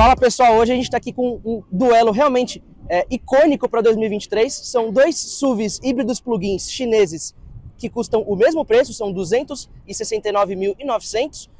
Fala pessoal, hoje a gente está aqui com um duelo realmente icônico para 2023. São dois SUVs híbridos plug-ins chineses que custam o mesmo preço, são 269.900.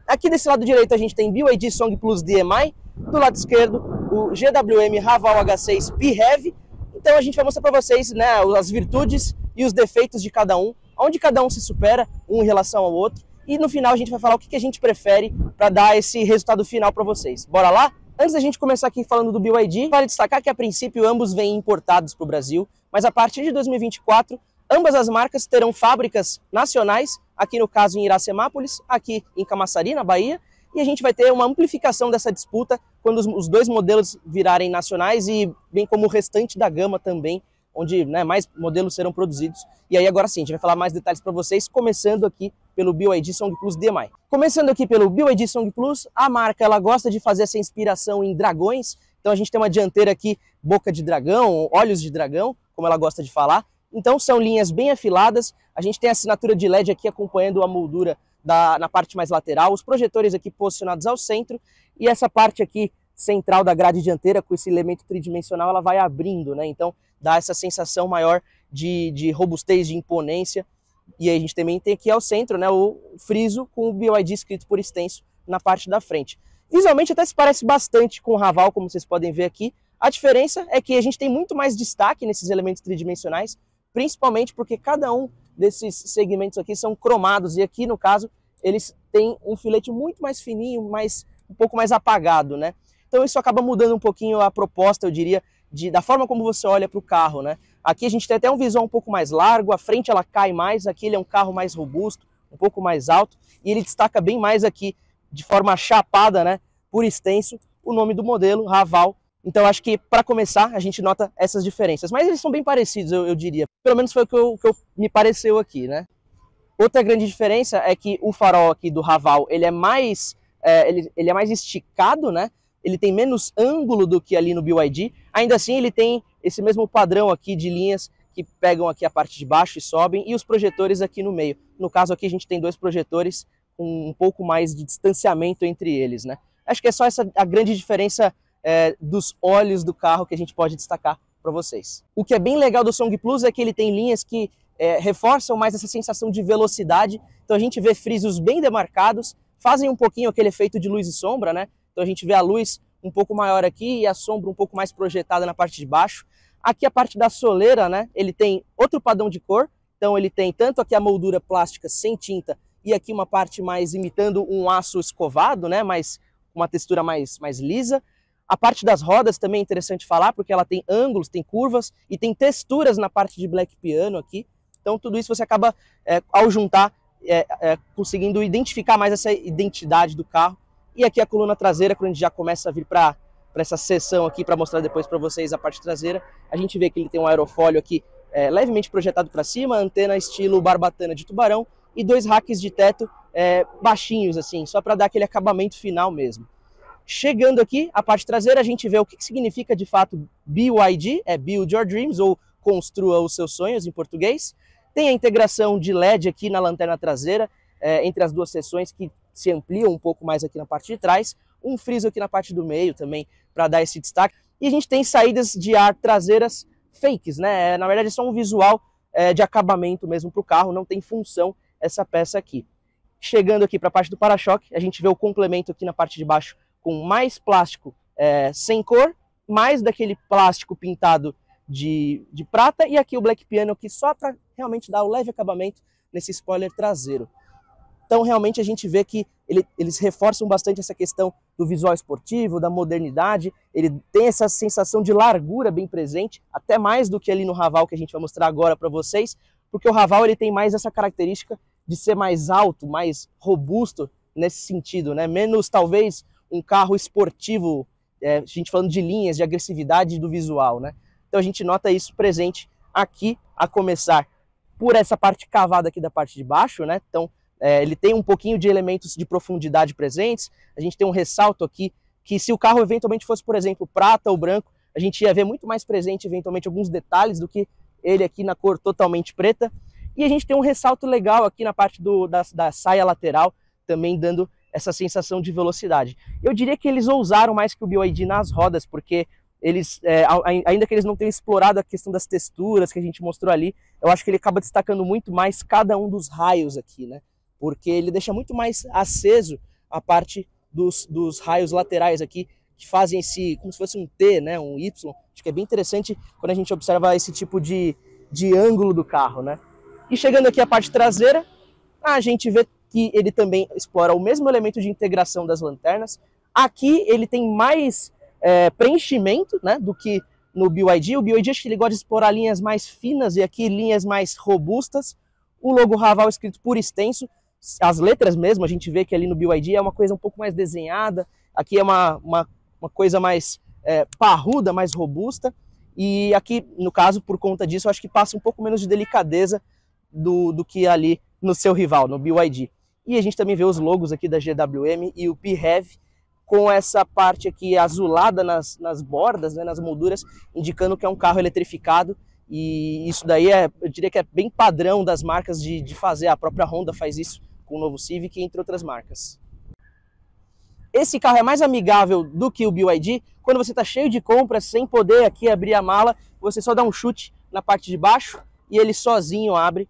Aqui desse lado direito a gente tem BYD Song Plus DMI, do lado esquerdo o GWM Haval H6 PHEV. Então a gente vai mostrar para vocês, né, as virtudes e os defeitos de cada um, onde cada um se supera um em relação ao outro. E no final a gente vai falar o que a gente prefere para dar esse resultado final para vocês. Bora lá? Antes da gente começar aqui falando do BYD, vale destacar que a princípio ambos vêm importados para o Brasil, mas a partir de 2024 ambas as marcas terão fábricas nacionais, aqui no caso em Iracemápolis, aqui em Camaçari, na Bahia, e a gente vai ter uma amplificação dessa disputa quando os dois modelos virarem nacionais e bem como o restante da gama também, onde, né, mais modelos serão produzidos. E aí agora sim, a gente vai falar mais detalhes para vocês, começando aqui pelo BYD Song Plus DMI. Começando aqui pelo BYD Song Plus, a marca ela gosta de fazer essa inspiração em dragões, então a gente tem uma dianteira aqui, boca de dragão, olhos de dragão, como ela gosta de falar. Então são linhas bem afiladas, a gente tem a assinatura de LED aqui acompanhando a moldura na parte mais lateral, os projetores aqui posicionados ao centro, e essa parte aqui central da grade dianteira, com esse elemento tridimensional, ela vai abrindo, né? Então dá essa sensação maior de robustez, de imponência. E aí a gente também tem aqui ao centro, né, o friso com o BYD escrito por extenso na parte da frente. Visualmente até se parece bastante com o Haval, como vocês podem ver aqui. A diferença é que a gente tem muito mais destaque nesses elementos tridimensionais, principalmente porque cada um desses segmentos aqui são cromados, e aqui no caso eles têm um filete muito mais fininho, um pouco mais apagado, né? Então isso acaba mudando um pouquinho a proposta, eu diria, da forma como você olha para o carro, né? Aqui a gente tem até um visual um pouco mais largo, a frente ela cai mais, aqui ele é um carro mais robusto, um pouco mais alto, e ele destaca bem mais aqui, de forma chapada, né, por extenso, o nome do modelo, Haval. Então acho que para começar a gente nota essas diferenças, mas eles são bem parecidos, eu diria. Pelo menos foi o que me pareceu aqui, né? Outra grande diferença é que o farol aqui do Haval, ele é mais esticado, né? Ele tem menos ângulo do que ali no BYD, ainda assim ele tem esse mesmo padrão aqui de linhas que pegam aqui a parte de baixo e sobem, e os projetores aqui no meio. No caso aqui a gente tem dois projetores com um pouco mais de distanciamento entre eles, né? Acho que é só essa a grande diferença dos olhos do carro que a gente pode destacar para vocês. O que é bem legal do Song Plus é que ele tem linhas que reforçam mais essa sensação de velocidade, então a gente vê frisos bem demarcados, fazem um pouquinho aquele efeito de luz e sombra, né? Então a gente vê a luz um pouco maior aqui e a sombra um pouco mais projetada na parte de baixo. Aqui a parte da soleira, né, ele tem outro padrão de cor, então ele tem tanto aqui a moldura plástica sem tinta e aqui uma parte mais imitando um aço escovado, né, mas uma textura mais lisa. A parte das rodas também é interessante falar, porque ela tem ângulos, tem curvas e tem texturas na parte de black piano aqui. Então tudo isso você acaba, ao juntar, conseguindo identificar mais essa identidade do carro. E aqui a coluna traseira, quando a gente já começa a vir para essa seção aqui, para mostrar depois para vocês a parte traseira, a gente vê que ele tem um aerofólio aqui levemente projetado para cima, antena estilo barbatana de tubarão e dois racks de teto baixinhos, assim, só para dar aquele acabamento final mesmo. Chegando aqui, a parte traseira, a gente vê o que significa de fato BYD, Build Your Dreams, ou Construa os Seus Sonhos em português. Tem a integração de LED aqui na lanterna traseira, entre as duas seções que se ampliam um pouco mais aqui na parte de trás, um friso aqui na parte do meio também para dar esse destaque, e a gente tem saídas de ar traseiras fakes, né? Na verdade é só um visual de acabamento mesmo para o carro, não tem função essa peça aqui. Chegando aqui para a parte do para-choque, a gente vê o complemento aqui na parte de baixo com mais plástico sem cor, mais daquele plástico pintado de prata, e aqui o black piano aqui só para realmente dar o leve acabamento nesse spoiler traseiro. Então realmente a gente vê que eles reforçam bastante essa questão do visual esportivo, da modernidade, ele tem essa sensação de largura bem presente, até mais do que ali no Haval que a gente vai mostrar agora para vocês, porque o Haval ele tem mais essa característica de ser mais alto, mais robusto nesse sentido, né? Menos talvez um carro esportivo, a gente falando de linhas, de agressividade do visual, né? Então a gente nota isso presente aqui, a começar por essa parte cavada aqui da parte de baixo, né? Então ele tem um pouquinho de elementos de profundidade presentes, a gente tem um ressalto aqui, que se o carro eventualmente fosse, por exemplo, prata ou branco, a gente ia ver muito mais presente eventualmente alguns detalhes do que ele aqui na cor totalmente preta. E a gente tem um ressalto legal aqui na parte da saia lateral, também dando essa sensação de velocidade. Eu diria que eles ousaram mais que o BYD nas rodas, porque eles, ainda que eles não tenham explorado a questão das texturas que a gente mostrou ali, eu acho que ele acaba destacando muito mais cada um dos raios aqui, né? Porque ele deixa muito mais aceso a parte dos raios laterais aqui, que fazem esse, como se fosse um T, né, um Y. Acho que é bem interessante quando a gente observa esse tipo de ângulo do carro, né? E chegando aqui à parte traseira, a gente vê que ele também explora o mesmo elemento de integração das lanternas. Aqui ele tem mais preenchimento, né, do que no BYD. O BYD acho que ele gosta de explorar linhas mais finas e aqui linhas mais robustas. O logo Haval escrito por extenso. As letras mesmo, a gente vê que ali no BYD é uma coisa um pouco mais desenhada. Aqui é uma coisa mais parruda, mais robusta. E aqui, no caso, por conta disso, eu acho que passa um pouco menos de delicadeza do que ali no seu rival, no BYD. E a gente também vê os logos aqui da GWM e o PHEV com essa parte aqui azulada nas bordas, né, nas molduras, indicando que é um carro eletrificado. E isso daí eu diria que é bem padrão das marcas de fazer. A própria Honda faz isso com o novo Civic, entre outras marcas. Esse carro é mais amigável do que o BYD. Quando você está cheio de compras, sem poder aqui abrir a mala, você só dá um chute na parte de baixo e ele sozinho abre.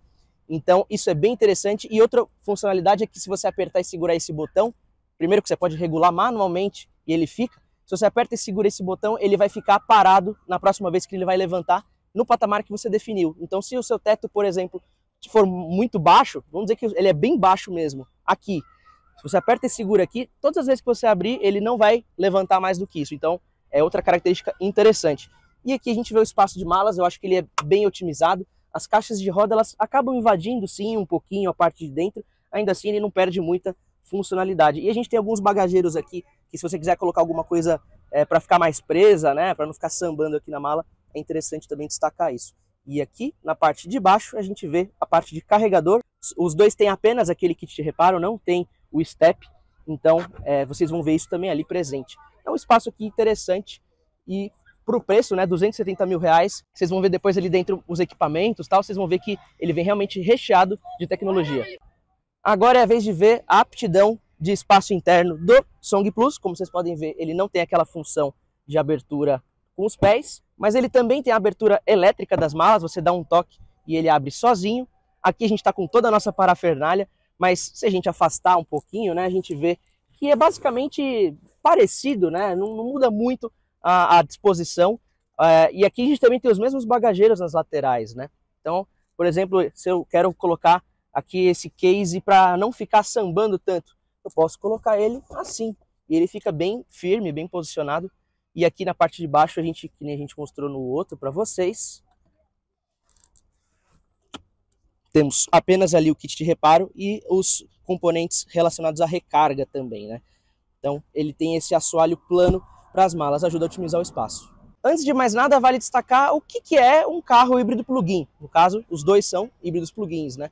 Então isso é bem interessante. E outra funcionalidade é que se você apertar e segurar esse botão, primeiro que você pode regular manualmente e ele fica. Se você aperta e segura esse botão, ele vai ficar parado na próxima vez que ele vai levantar no patamar que você definiu. Então se o seu teto, por exemplo, for muito baixo, vamos dizer que ele é bem baixo mesmo, aqui. Se você aperta e segura aqui, todas as vezes que você abrir, ele não vai levantar mais do que isso. Então, é outra característica interessante. E aqui a gente vê o espaço de malas, eu acho que ele é bem otimizado. As caixas de roda, elas acabam invadindo, sim, um pouquinho a parte de dentro. Ainda assim, ele não perde muita funcionalidade. E a gente tem alguns bagageiros aqui, que se você quiser colocar alguma coisa para ficar mais presa, né, para não ficar sambando aqui na mala, é interessante também destacar isso. E aqui, na parte de baixo, a gente vê a parte de carregador. Os dois têm apenas aquele kit de reparo, não tem o step, então vocês vão ver isso também ali presente. É um espaço aqui interessante e para o preço, né, 270 mil reais, vocês vão ver depois ali dentro os equipamentos, tal, vocês vão ver que ele vem realmente recheado de tecnologia. Agora é a vez de ver a aptidão de espaço interno do Song Plus. Como vocês podem ver, ele não tem aquela função de abertura com os pés, mas ele também tem a abertura elétrica das malas, você dá um toque e ele abre sozinho. Aqui a gente está com toda a nossa parafernália, mas se a gente afastar um pouquinho, né, a gente vê que é basicamente parecido, né, não muda muito a disposição. E aqui a gente também tem os mesmos bagageiros nas laterais, né? Então, por exemplo, se eu quero colocar aqui esse case para não ficar sambando tanto, eu posso colocar ele assim, e ele fica bem firme, bem posicionado. E aqui na parte de baixo, que nem a gente mostrou no outro para vocês, temos apenas ali o kit de reparo e os componentes relacionados à recarga também, né? Então ele tem esse assoalho plano para as malas, ajuda a otimizar o espaço. Antes de mais nada, vale destacar o que é um carro híbrido plug-in. No caso, os dois são híbridos plug-ins, né?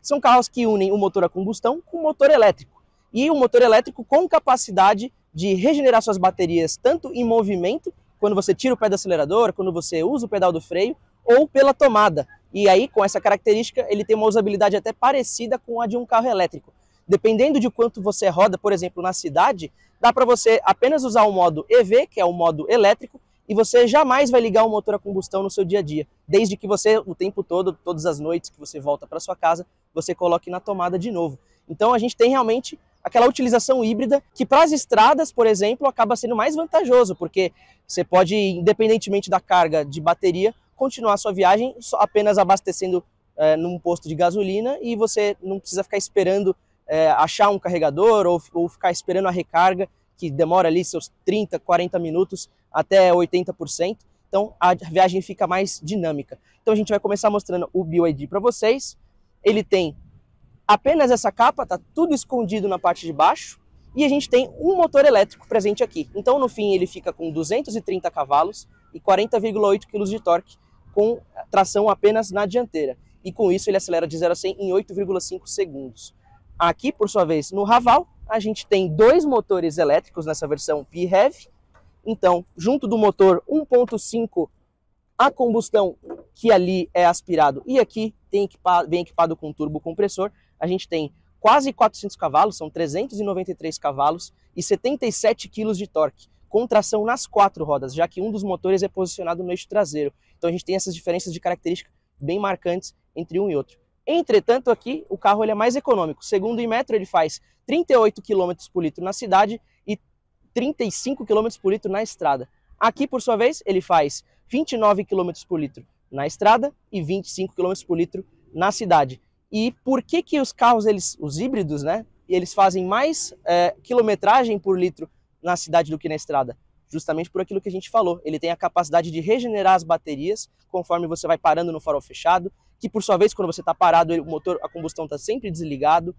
São carros que unem o motor a combustão com o motor elétrico. E o motor elétrico com capacidade de regenerar suas baterias tanto em movimento, quando você tira o pé do acelerador, quando você usa o pedal do freio, ou pela tomada. E aí, com essa característica, ele tem uma usabilidade até parecida com a de um carro elétrico. Dependendo de quanto você roda, por exemplo, na cidade, dá para você apenas usar o modo EV, que é o modo elétrico, e você jamais vai ligar o motor a combustão no seu dia a dia. Desde que você, o tempo todo, todas as noites que você volta para sua casa, você coloque na tomada de novo. Então a gente tem realmente aquela utilização híbrida que para as estradas, por exemplo, acaba sendo mais vantajoso, porque você pode, independentemente da carga de bateria, continuar a sua viagem apenas abastecendo num posto de gasolina e você não precisa ficar esperando achar um carregador ou ficar esperando a recarga, que demora ali seus 30, 40 minutos até 80%. Então a viagem fica mais dinâmica. Então a gente vai começar mostrando o BYD para vocês. Ele tem apenas essa capa, tá tudo escondido na parte de baixo. E a gente tem um motor elétrico presente aqui. Então no fim ele fica com 230 cavalos e 40,8 kg de torque, com tração apenas na dianteira. E com isso ele acelera de 0 a 100 em 8,5 segundos. Aqui, por sua vez, no Haval, a gente tem dois motores elétricos nessa versão PHEV. Então, junto do motor 1.5 a combustão, que ali é aspirado, e aqui vem equipado com turbo compressor, a gente tem quase 400 cavalos, são 393 cavalos e 77 kg de torque, com tração nas 4 rodas, já que um dos motores é posicionado no eixo traseiro. Então a gente tem essas diferenças de característica bem marcantes entre um e outro. Entretanto, aqui o carro ele é mais econômico. Segundo o Inmetro, ele faz 38 km por litro na cidade e 35 km por litro na estrada. Aqui, por sua vez, ele faz 29 km por litro na estrada e 25 km por litro na cidade. E por que que os carros, os híbridos, né, eles fazem mais quilometragem por litro na cidade do que na estrada? Justamente por aquilo que a gente falou. Ele tem a capacidade de regenerar as baterias conforme você vai parando no farol fechado, que por sua vez, quando você está parado, o motor, a combustão está sempre desligado.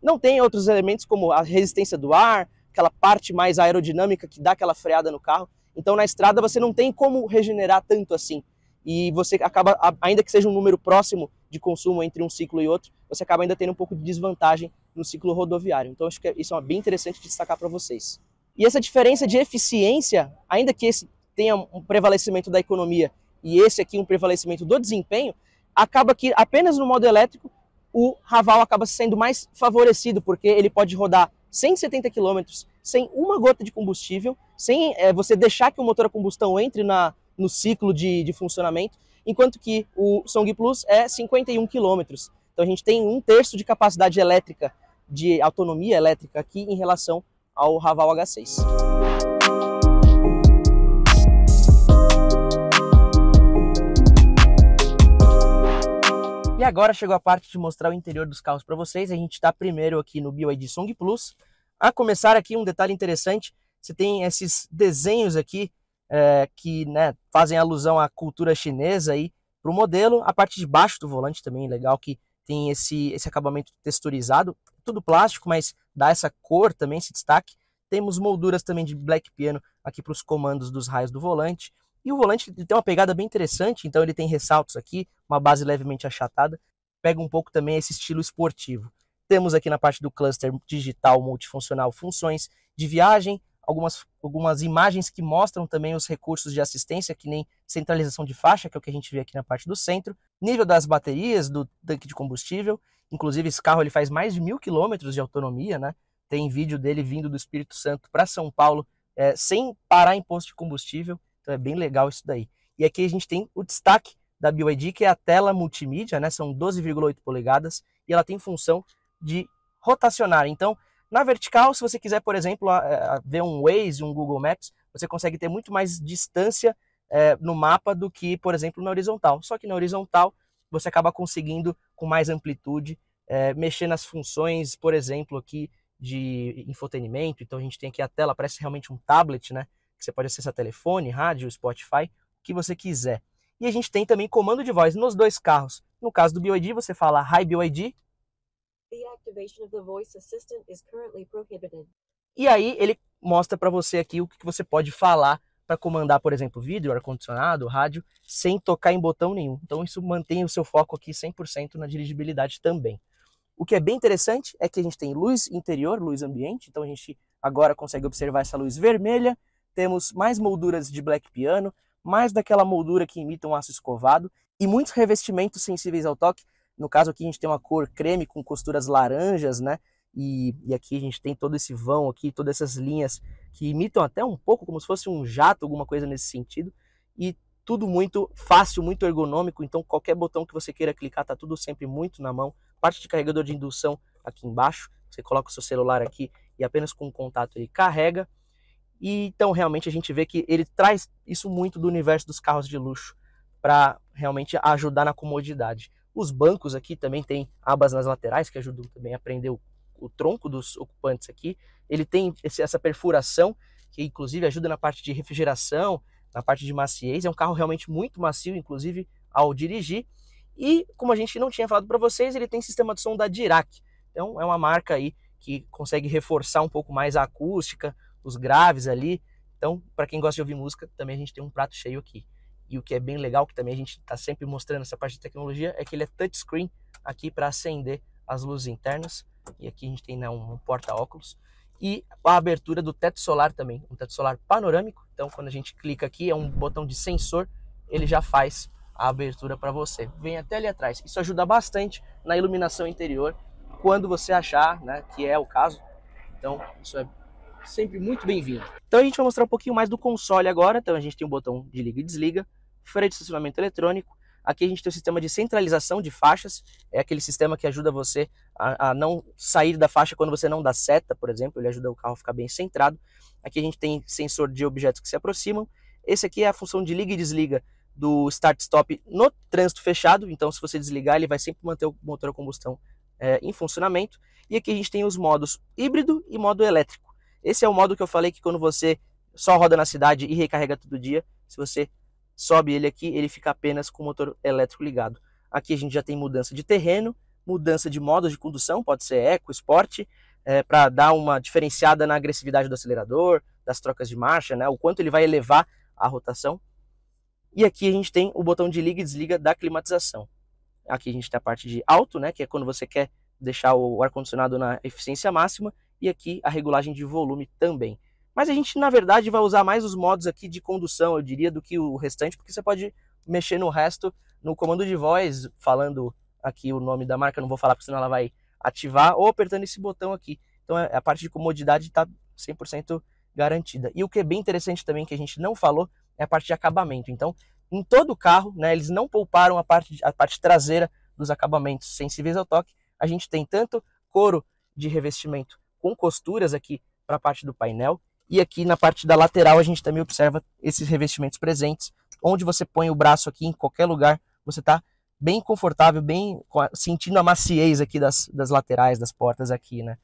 Não tem outros elementos como a resistência do ar, aquela parte mais aerodinâmica que dá aquela freada no carro. Então na estrada você não tem como regenerar tanto assim. E você acaba, ainda que seja um número próximo de consumo entre um ciclo e outro, você acaba ainda tendo um pouco de desvantagem no ciclo rodoviário. Então acho que isso é bem interessante de destacar para vocês. E essa diferença de eficiência, ainda que esse tenha um prevalecimento da economia e esse aqui um prevalecimento do desempenho, acaba que apenas no modo elétrico o Haval acaba sendo mais favorecido, porque ele pode rodar 170 km sem uma gota de combustível, sem você deixar que o motor a combustão entre no ciclo de funcionamento, enquanto que o Song Plus é 51 km. Então a gente tem 1/3 de capacidade elétrica, de autonomia elétrica aqui em relação ao Haval H6. E agora chegou a parte de mostrar o interior dos carros para vocês. A gente está primeiro aqui no BYD Song Plus. A começar aqui, um detalhe interessante, você tem esses desenhos aqui que, né, fazem alusão à cultura chinesa aí para o modelo. A parte de baixo do volante também é legal, que tem esse acabamento texturizado, tudo plástico, mas dá essa cor também, esse destaque. Temos molduras também de black piano aqui para os comandos dos raios do volante. E o volante tem uma pegada bem interessante, então ele tem ressaltos aqui, uma base levemente achatada, pega um pouco também esse estilo esportivo. Temos aqui na parte do cluster digital multifuncional funções de viagem, algumas imagens que mostram também os recursos de assistência, que nem centralização de faixa, que é o que a gente vê aqui na parte do centro, nível das baterias, do tanque de combustível. Inclusive esse carro ele faz mais de 1000 km de autonomia, né? Tem vídeo dele vindo do Espírito Santo para São Paulo sem parar em posto de combustível. Então é bem legal isso daí. E aqui a gente tem o destaque da BYD, que é a tela multimídia, né? São 12,8 polegadas e ela tem função de rotacionar. Então, na vertical, se você quiser, por exemplo, ver um Waze, um Google Maps, você consegue ter muito mais distância no mapa do que, por exemplo, na horizontal. Só que na horizontal, você acaba conseguindo, com mais amplitude, mexer nas funções, por exemplo, aqui de infotenimento. Então a gente tem aqui a tela, parece realmente um tablet, né? Que você pode acessar telefone, rádio, Spotify, o que você quiser. E a gente tem também comando de voz nos dois carros. No caso do BYD, você fala Hi BYD. The activation of the voice assistant is currently prohibited. E aí ele mostra para você aqui o que você pode falar para comandar, por exemplo, vídeo, ar-condicionado, rádio, sem tocar em botão nenhum. Então isso mantém o seu foco aqui 100% na dirigibilidade também. O que é bem interessante é que a gente tem luz interior, luz ambiente, então a gente agora consegue observar essa luz vermelha. Temos mais molduras de black piano, mais daquela moldura que imita um aço escovado e muitos revestimentos sensíveis ao toque. No caso aqui a gente tem uma cor creme com costuras laranjas, né? E aqui a gente tem todo esse vão aqui, todas essas linhas que imitam até um pouco como se fosse um jato, alguma coisa nesse sentido. E tudo muito fácil, muito ergonômico, então qualquer botão que você queira clicar tá tudo sempre muito na mão. Parte de carregador de indução aqui embaixo, você coloca o seu celular aqui e apenas com um contato ele carrega. E então realmente a gente vê que ele traz isso muito do universo dos carros de luxo para realmente ajudar na comodidade. Os bancos aqui também tem abas nas laterais que ajudam também a prender o tronco dos ocupantes aqui. Ele tem essa perfuração que inclusive ajuda na parte de refrigeração, na parte de maciez. É um carro realmente muito macio, inclusive ao dirigir. E como a gente não tinha falado para vocês, ele tem sistema de som da Dirac. Então é uma marca aí que consegue reforçar um pouco mais a acústica, os graves ali. Então, para quem gosta de ouvir música, também a gente tem um prato cheio aqui. E o que é bem legal, que também a gente está sempre mostrando essa parte de tecnologia, é que ele é touchscreen aqui para acender as luzes internas. E aqui a gente tem, né, um porta-óculos. E a abertura do teto solar também, um teto solar panorâmico. Então, quando a gente clica aqui, é um botão de sensor, ele já faz a abertura para você. Vem até ali atrás. Isso ajuda bastante na iluminação interior. quando você achar, né, que é o caso. Então, isso é sempre muito bem-vindo. Então a gente vai mostrar um pouquinho mais do console agora. Então a gente tem o botão de liga e desliga, freio de estacionamento eletrônico. Aqui a gente tem o sistema de centralização de faixas, é aquele sistema que ajuda você a não sair da faixa quando você não dá seta, por exemplo, ele ajuda o carro a ficar bem centrado. Aqui a gente tem sensor de objetos que se aproximam. Esse aqui é a função de liga e desliga do start-stop no trânsito fechado, então se você desligar ele vai sempre manter o motor a combustão em funcionamento. E aqui a gente tem os modos híbrido e modo elétrico. Esse é o modo que eu falei que quando você só roda na cidade e recarrega todo dia, se você sobe ele aqui, ele fica apenas com o motor elétrico ligado. Aqui a gente já tem mudança de terreno, mudança de modo de condução, pode ser eco, esporte, para dar uma diferenciada na agressividade do acelerador, das trocas de marcha, né, o quanto ele vai elevar a rotação. E aqui a gente tem o botão de liga e desliga da climatização. Aqui a gente tem a parte de alto, né, que é quando você quer deixar o ar-condicionado na eficiência máxima, e aqui a regulagem de volume também. Mas a gente, na verdade, vai usar mais os modos aqui de condução, eu diria, do que o restante, porque você pode mexer no resto no comando de voz, falando aqui o nome da marca, não vou falar porque senão ela vai ativar, ou apertando esse botão aqui. Então a parte de comodidade está 100% garantida. E o que é bem interessante também, que a gente não falou, é a parte de acabamento. Então, em todo o carro, né, eles não pouparam a parte traseira dos acabamentos sensíveis ao toque. A gente tem tanto couro de revestimento com costuras aqui para a parte do painel, e aqui na parte da lateral a gente também observa esses revestimentos presentes, onde você põe o braço aqui em qualquer lugar, você está bem confortável, bem sentindo a maciez aqui das laterais, das portas aqui, né?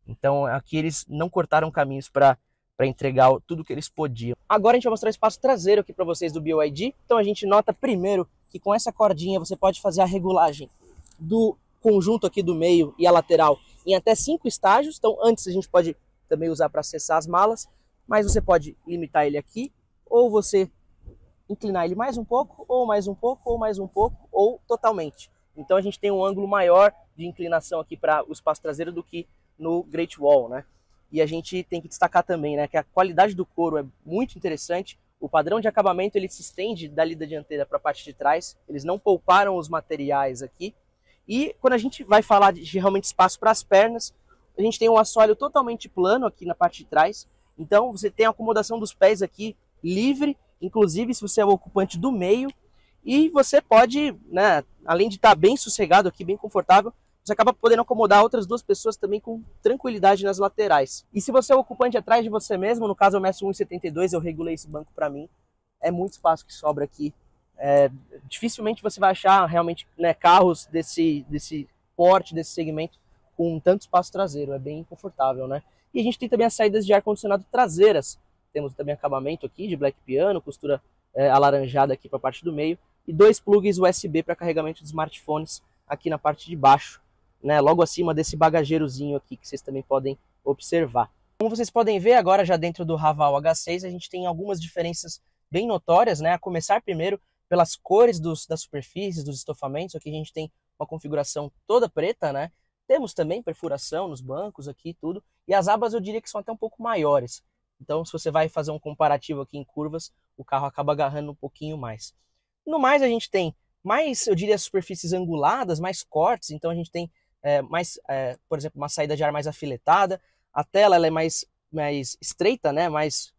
Então aqui eles não cortaram caminhos para entregar tudo que eles podiam. Agora a gente vai mostrar o espaço traseiro aqui para vocês do BYD. Então a gente nota primeiro que com essa cordinha você pode fazer a regulagem do conjunto aqui do meio e a lateral em até 5 estágios. Então antes a gente pode também usar para acessar as malas, mas você pode limitar ele aqui, ou você inclinar ele mais um pouco, ou mais um pouco, ou mais um pouco, ou totalmente. Então a gente tem um ângulo maior de inclinação aqui para o espaço traseiro do que no Great Wall, né? E a gente tem que destacar também, né, que a qualidade do couro é muito interessante. O padrão de acabamento ele se estende dali da dianteira para a parte de trás. Eles não pouparam os materiais aqui. E quando a gente vai falar de realmente espaço para as pernas, a gente tem um assoalho totalmente plano aqui na parte de trás. Então você tem a acomodação dos pés aqui livre, inclusive se você é o ocupante do meio. E você pode, né, além de estar bem sossegado aqui, bem confortável, você acaba podendo acomodar outras 2 pessoas também com tranquilidade nas laterais. E se você é o ocupante atrás de você mesmo, no caso eu meço 1,72, eu regulei esse banco para mim, é muito espaço que sobra aqui. Dificilmente você vai achar realmente, né, carros desse porte, desse segmento, com tanto espaço traseiro, é bem confortável, né? E a gente tem também as saídas de ar-condicionado traseiras. Temos também acabamento aqui de black piano, costura alaranjada aqui para a parte do meio, e 2 plugs USB para carregamento de smartphones aqui na parte de baixo, né? Logo acima desse bagageirozinho aqui que vocês também podem observar. Como vocês podem ver agora já dentro do Raval H6, a gente tem algumas diferenças bem notórias, né? A começar primeiro pelas cores das superfícies, dos estofamentos. Aqui a gente tem uma configuração toda preta, né? Temos também perfuração nos bancos aqui e tudo. E as abas eu diria que são até um pouco maiores. Então se você vai fazer um comparativo aqui em curvas, o carro acaba agarrando um pouquinho mais. No mais a gente tem mais, eu diria, superfícies anguladas, mais cortes. Então a gente tem por exemplo, uma saída de ar mais afiletada. A tela ela é mais estreita, né? mais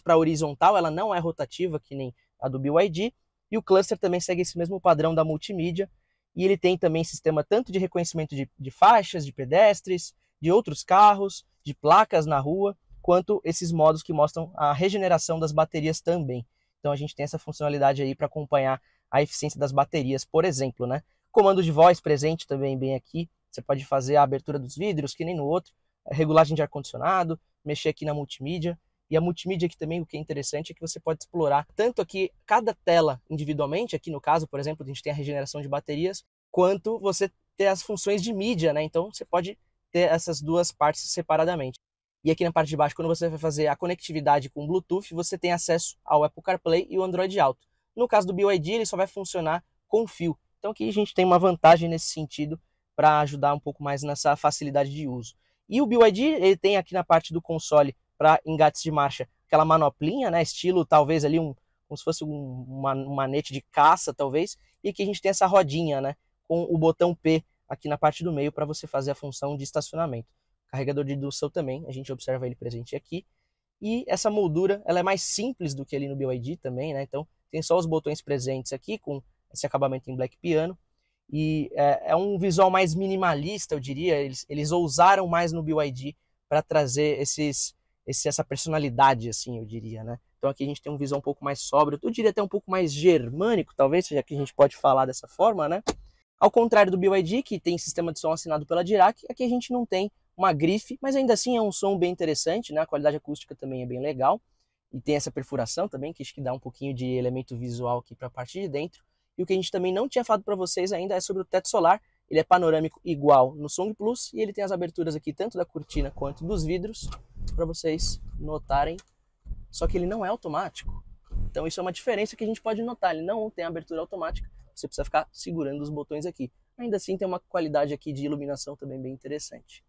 para horizontal, ela não é rotativa que nem a do BYD. E o cluster também segue esse mesmo padrão da multimídia. E ele tem também sistema tanto de reconhecimento de faixas, de pedestres, de outros carros, de placas na rua, quanto esses modos que mostram a regeneração das baterias também. Então a gente tem essa funcionalidade aí para acompanhar a eficiência das baterias, por exemplo, né? Comando de voz presente também bem aqui. Você pode fazer a abertura dos vidros, que nem no outro, regulagem de ar-condicionado, mexer aqui na multimídia. E a multimídia aqui também, o que é interessante é que você pode explorar tanto aqui cada tela individualmente, aqui no caso, por exemplo, a gente tem a regeneração de baterias, quanto você ter as funções de mídia, né? Então você pode ter essas 2 partes separadamente. E aqui na parte de baixo, quando você vai fazer a conectividade com o Bluetooth, você tem acesso ao Apple CarPlay e o Android Auto. No caso do BYD, ele só vai funcionar com fio. Então aqui a gente tem uma vantagem nesse sentido para ajudar um pouco mais nessa facilidade de uso. E o BYD, ele tem aqui na parte do console, para engates de marcha, aquela manoplinha, né, estilo talvez ali como se fosse um manete de caça, talvez, e aqui a gente tem essa rodinha, né, com o botão P aqui na parte do meio para você fazer a função de estacionamento. Carregador de indução também, a gente observa ele presente aqui. E essa moldura, ela é mais simples do que ali no BYD também, né? Então tem só os botões presentes aqui com esse acabamento em black piano. E é um visual mais minimalista, eu diria. Eles ousaram mais no BYD para trazer essa personalidade, assim, eu diria, né? Então aqui a gente tem um visual um pouco mais sóbrio, eu diria até um pouco mais germânico, talvez, já que a gente pode falar dessa forma, né? Ao contrário do BYD, que tem sistema de som assinado pela Dirac, aqui a gente não tem uma grife, mas ainda assim é um som bem interessante, né? A qualidade acústica também é bem legal. E tem essa perfuração também, que acho que dá um pouquinho de elemento visual aqui para a parte de dentro. E o que a gente também não tinha falado para vocês ainda é sobre o teto solar. Ele é panorâmico igual no Song Plus e ele tem as aberturas aqui tanto da cortina quanto dos vidros, para vocês notarem. Só que ele não é automático. Então isso é uma diferença que a gente pode notar. Ele não tem abertura automática, você precisa ficar segurando os botões aqui. Ainda assim tem uma qualidade aqui de iluminação também bem interessante.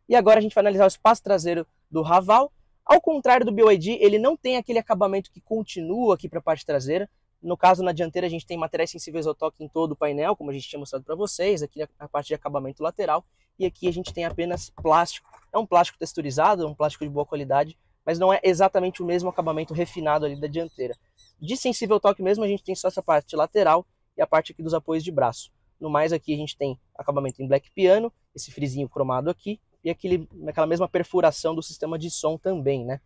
E agora a gente vai analisar o espaço traseiro do Raval. Ao contrário do BYD, ele não tem aquele acabamento que continua aqui para a parte traseira. No caso, na dianteira, a gente tem materiais sensíveis ao toque em todo o painel, como a gente tinha mostrado para vocês, aqui a parte de acabamento lateral, e aqui a gente tem apenas plástico. É um plástico texturizado, é um plástico de boa qualidade, mas não é exatamente o mesmo acabamento refinado ali da dianteira. De sensível ao toque mesmo, a gente tem só essa parte lateral e a parte aqui dos apoios de braço. No mais, aqui a gente tem acabamento em black piano, esse frisinho cromado aqui, e aquela mesma perfuração do sistema de som também, né?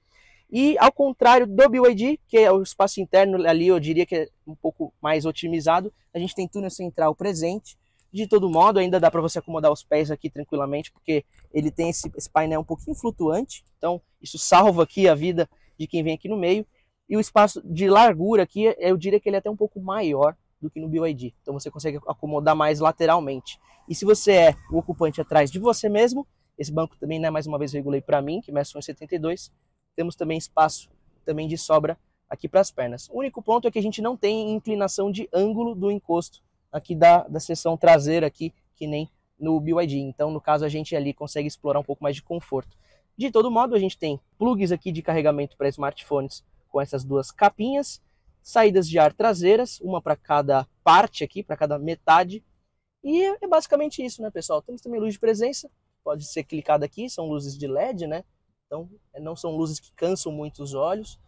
E ao contrário do BYD, que é o espaço interno ali, eu diria que é um pouco mais otimizado, a gente tem túnel central presente. De todo modo, ainda dá para você acomodar os pés aqui tranquilamente, porque ele tem esse painel um pouquinho flutuante, então isso salva aqui a vida de quem vem aqui no meio. E o espaço de largura aqui, eu diria que ele é até um pouco maior do que no BYD, então você consegue acomodar mais lateralmente. E se você é o ocupante atrás de você mesmo, esse banco também, né, mais uma vez regulei para mim, que mexe 1,72, temos também espaço também de sobra aqui para as pernas. O único ponto é que a gente não tem inclinação de ângulo do encosto aqui da seção traseira aqui, que nem no BYD. Então, no caso, a gente ali consegue explorar um pouco mais de conforto. De todo modo, a gente tem plugs aqui de carregamento para smartphones com essas duas capinhas, saídas de ar traseiras, uma para cada parte aqui, para cada metade. E é basicamente isso, né, pessoal? Temos também luz de presença, pode ser clicada aqui, são luzes de LED, né? Então, não são luzes que cansam muito os olhos.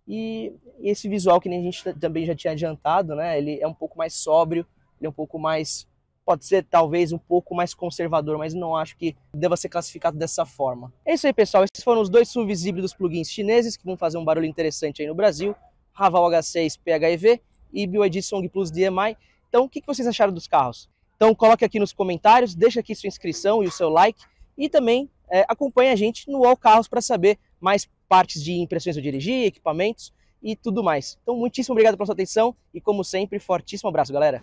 E esse visual, que nem a gente também já tinha adiantado, né? Ele é um pouco mais sóbrio, ele é um pouco mais... Pode ser, talvez, um pouco mais conservador, mas não acho que deva ser classificado dessa forma. É isso aí, pessoal. Esses foram os dois SUVs híbridos plugins chineses que vão fazer um barulho interessante aí no Brasil. Raval H6 PHEV e BYD Song Plus DMI. Então, o que vocês acharam dos carros? Então, coloque aqui nos comentários, deixa aqui sua inscrição e o seu like. E também acompanhe a gente no All Carros para saber mais partes de impressões eu dirigi, equipamentos e tudo mais. Então, muitíssimo obrigado pela sua atenção e, como sempre, fortíssimo abraço, galera!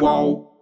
Uau.